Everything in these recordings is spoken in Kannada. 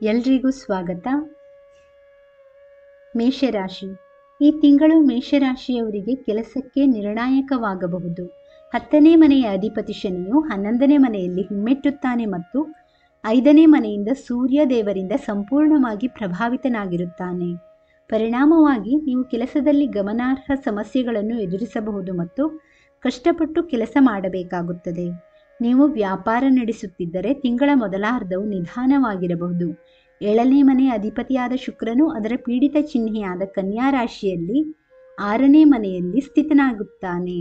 ಎಲ್ರಿಗೂ ಸ್ವಾಗತ. ಮೇಷರಾಶಿ. ಈ ತಿಂಗಳು ಮೇಷರಾಶಿಯವರಿಗೆ ಕೆಲಸಕ್ಕೆ ನಿರ್ಣಾಯಕವಾಗಬಹುದು. 10ನೇ ಮನೆಯ ಅಧಿಪತಿ ಶನಿಯು 11ನೇ ಮನೆಯಲ್ಲಿ ಹಿಮ್ಮೆಟ್ಟುತ್ತಾನೆ ಮತ್ತು 5ನೇ ಮನೆಯಿಂದ ಸೂರ್ಯ ದೇವರಿಂದ ಸಂಪೂರ್ಣವಾಗಿ ಪ್ರಭಾವಿತನಾಗಿರುತ್ತಾನೆ. ಪರಿಣಾಮವಾಗಿ ನೀವು ಕೆಲಸದಲ್ಲಿ ಗಮನಾರ್ಹ ಸಮಸ್ಯೆಗಳನ್ನು ಎದುರಿಸಬಹುದು ಮತ್ತು ಕಷ್ಟಪಟ್ಟು ಕೆಲಸ ಮಾಡಬೇಕಾಗುತ್ತದೆ. ನೀವು ವ್ಯಾಪಾರ ನಡೆಸುತ್ತಿದ್ದರೆ ತಿಂಗಳ ಮೊದಲಾರ್ಧವು ನಿಧಾನವಾಗಿರಬಹುದು. 7ನೇ ಮನೆಯ ಅಧಿಪತಿಯಾದ ಶುಕ್ರನು ಅದರ ಪೀಡಿತ ಚಿಹ್ನೆಯಾದ ಕನ್ಯಾ ರಾಶಿಯಲ್ಲಿ 6ನೇ ಮನೆಯಲ್ಲಿ ಸ್ಥಿತನಾಗುತ್ತಾನೆ.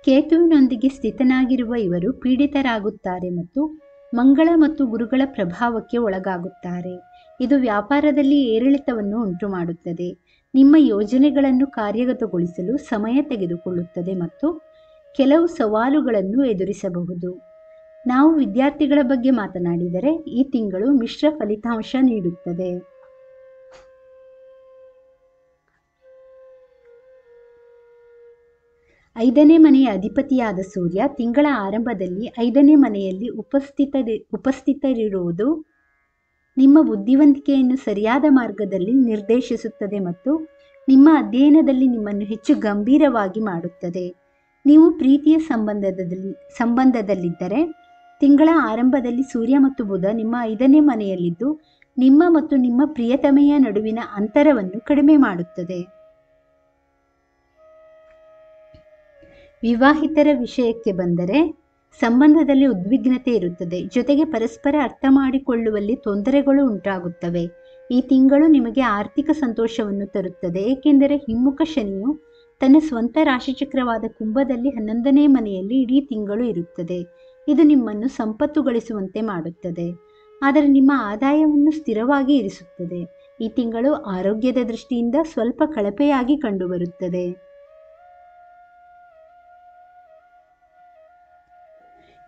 ಕೇತುವಿನೊಂದಿಗೆ ಸ್ಥಿತನಾಗಿರುವ ಇವರು ಪೀಡಿತರಾಗುತ್ತಾರೆ ಮತ್ತು ಮಂಗಳ ಮತ್ತು ಗುರುಗಳ ಪ್ರಭಾವಕ್ಕೆ ಒಳಗಾಗುತ್ತಾರೆ. ಇದು ವ್ಯಾಪಾರದಲ್ಲಿ ಏರಿಳಿತವನ್ನು ಉಂಟುಮಾಡುತ್ತದೆ. ನಿಮ್ಮ ಯೋಜನೆಗಳನ್ನು ಕಾರ್ಯಗತಗೊಳಿಸಲು ಸಮಯ ತೆಗೆದುಕೊಳ್ಳುತ್ತದೆ ಮತ್ತು ಕೆಲವು ಸವಾಲುಗಳನ್ನು ಎದುರಿಸಬಹುದು. ನಾವು ವಿದ್ಯಾರ್ಥಿಗಳ ಬಗ್ಗೆ ಮಾತನಾಡಿದರೆ ಈ ತಿಂಗಳು ಮಿಶ್ರ ಫಲಿತಾಂಶ ನೀಡುತ್ತದೆ. ಐದನೇ ಮನೆಯ ಅಧಿಪತಿಯಾದ ಸೂರ್ಯ ತಿಂಗಳ ಆರಂಭದಲ್ಲಿ 5ನೇ ಮನೆಯಲ್ಲಿ ಉಪಸ್ಥಿತರಿರುವುದು ನಿಮ್ಮ ಬುದ್ಧಿವಂತಿಕೆಯನ್ನು ಸರಿಯಾದ ಮಾರ್ಗದಲ್ಲಿ ನಿರ್ದೇಶಿಸುತ್ತದೆ ಮತ್ತು ನಿಮ್ಮ ಅಧ್ಯಯನದಲ್ಲಿ ನಿಮ್ಮನ್ನು ಹೆಚ್ಚು ಗಂಭೀರವಾಗಿ ಮಾಡುತ್ತದೆ. ನೀವು ಪ್ರೀತಿಯ ಸಂಬಂಧದಲ್ಲಿದ್ದರೆ ತಿಂಗಳ ಆರಂಭದಲ್ಲಿ ಸೂರ್ಯ ಮತ್ತು ಬುಧ ನಿಮ್ಮ 5ನೇ ಮನೆಯಲ್ಲಿದ್ದು ನಿಮ್ಮ ಮತ್ತು ನಿಮ್ಮ ಪ್ರಿಯತಮೆಯ ನಡುವಿನ ಅಂತರವನ್ನು ಕಡಿಮೆ ಮಾಡುತ್ತದೆ. ವಿವಾಹಿತರ ವಿಷಯಕ್ಕೆ ಬಂದರೆ ಸಂಬಂಧದಲ್ಲಿ ಉದ್ವಿಗ್ನತೆ ಇರುತ್ತದೆ, ಜೊತೆಗೆ ಪರಸ್ಪರ ಅರ್ಥ ಮಾಡಿಕೊಳ್ಳುವಲ್ಲಿ ತೊಂದರೆಗಳು ಉಂಟಾಗುತ್ತವೆ. ಈ ತಿಂಗಳು ನಿಮಗೆ ಆರ್ಥಿಕ ಸಂತೋಷವನ್ನು ತರುತ್ತದೆ, ಏಕೆಂದರೆ ಹಿಮ್ಮುಖ ಶನಿಯು ತನ್ನ ಸ್ವಂತ ರಾಶಿಚಕ್ರವಾದ ಕುಂಭದಲ್ಲಿ 11ನೇ ಮನೆಯಲ್ಲಿ ಇಡೀ ತಿಂಗಳು ಇರುತ್ತದೆ. ಇದು ನಿಮ್ಮನ್ನು ಸಂಪತ್ತು ಗಳಿಸುವಂತೆ ಮಾಡುತ್ತದೆ, ಆದರೆ ನಿಮ್ಮ ಆದಾಯವನ್ನು ಸ್ಥಿರವಾಗಿ ಇರಿಸುತ್ತದೆ. ಈ ತಿಂಗಳು ಆರೋಗ್ಯದ ದೃಷ್ಟಿಯಿಂದ ಸ್ವಲ್ಪ ಕಳಪೆಯಾಗಿ ಕಂಡುಬರುತ್ತದೆ.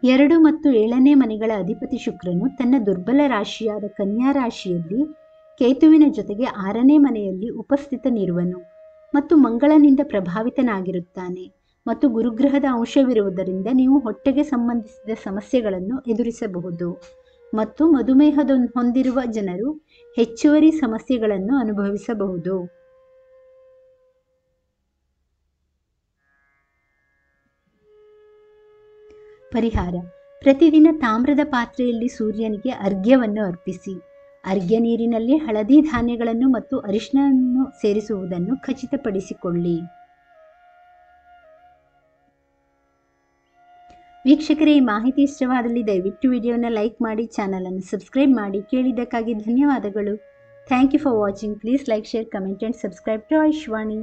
2 ಮತ್ತು 7ನೇ ಮನೆಗಳ ಅಧಿಪತಿ ಶುಕ್ರನು ತನ್ನ ದುರ್ಬಲ ರಾಶಿಯಾದ ಕನ್ಯಾ ರಾಶಿಯಲ್ಲಿ ಕೇತುವಿನ ಜೊತೆಗೆ 6ನೇ ಮನೆಯಲ್ಲಿ ಉಪಸ್ಥಿತನಿರುವನು ಮತ್ತು ಮಂಗಳನಿಂದ ಪ್ರಭಾವಿತನಾಗಿರುತ್ತಾನೆ ಮತ್ತು ಗುರುಗ್ರಹದ ಅಂಶವಿರುವುದರಿಂದ ನೀವು ಹೊಟ್ಟೆಗೆ ಸಂಬಂಧಿಸಿದ ಸಮಸ್ಯೆಗಳನ್ನು ಎದುರಿಸಬಹುದು ಮತ್ತು ಮಧುಮೇಹ ಹೊಂದಿರುವ ಜನರು ಹೆಚ್ಚುವರಿ ಸಮಸ್ಯೆಗಳನ್ನು ಅನುಭವಿಸಬಹುದು. ಪರಿಹಾರ: ಪ್ರತಿದಿನ ತಾಮ್ರದ ಪಾತ್ರೆಯಲ್ಲಿ ಸೂರ್ಯನಿಗೆ ಅರ್ಘ್ಯವನ್ನು ಅರ್ಪಿಸಿ. ಅರ್ಘ್ಯ ನೀರಿನಲ್ಲಿ ಹಳದಿ ಧಾನ್ಯಗಳನ್ನು ಮತ್ತು ಅರಿಶಿನವನ್ನು ಸೇರಿಸುವುದನ್ನು ಖಚಿತಪಡಿಸಿಕೊಳ್ಳಿ. ವೀಕ್ಷಕರೇ, ಈ ಮಾಹಿತಿ ಇಷ್ಟವಾದಲ್ಲಿ ದಯವಿಟ್ಟು ವಿಡಿಯೋನ ಲೈಕ್ ಮಾಡಿ, ಚಾನಲನ್ನು ಸಬ್ಸ್ಕ್ರೈಬ್ ಮಾಡಿ. ಕೇಳಿದ್ದಕ್ಕಾಗಿ ಧನ್ಯವಾದಗಳು. Thank you for watching. Please like, share, comment and subscribe to Ayushvani.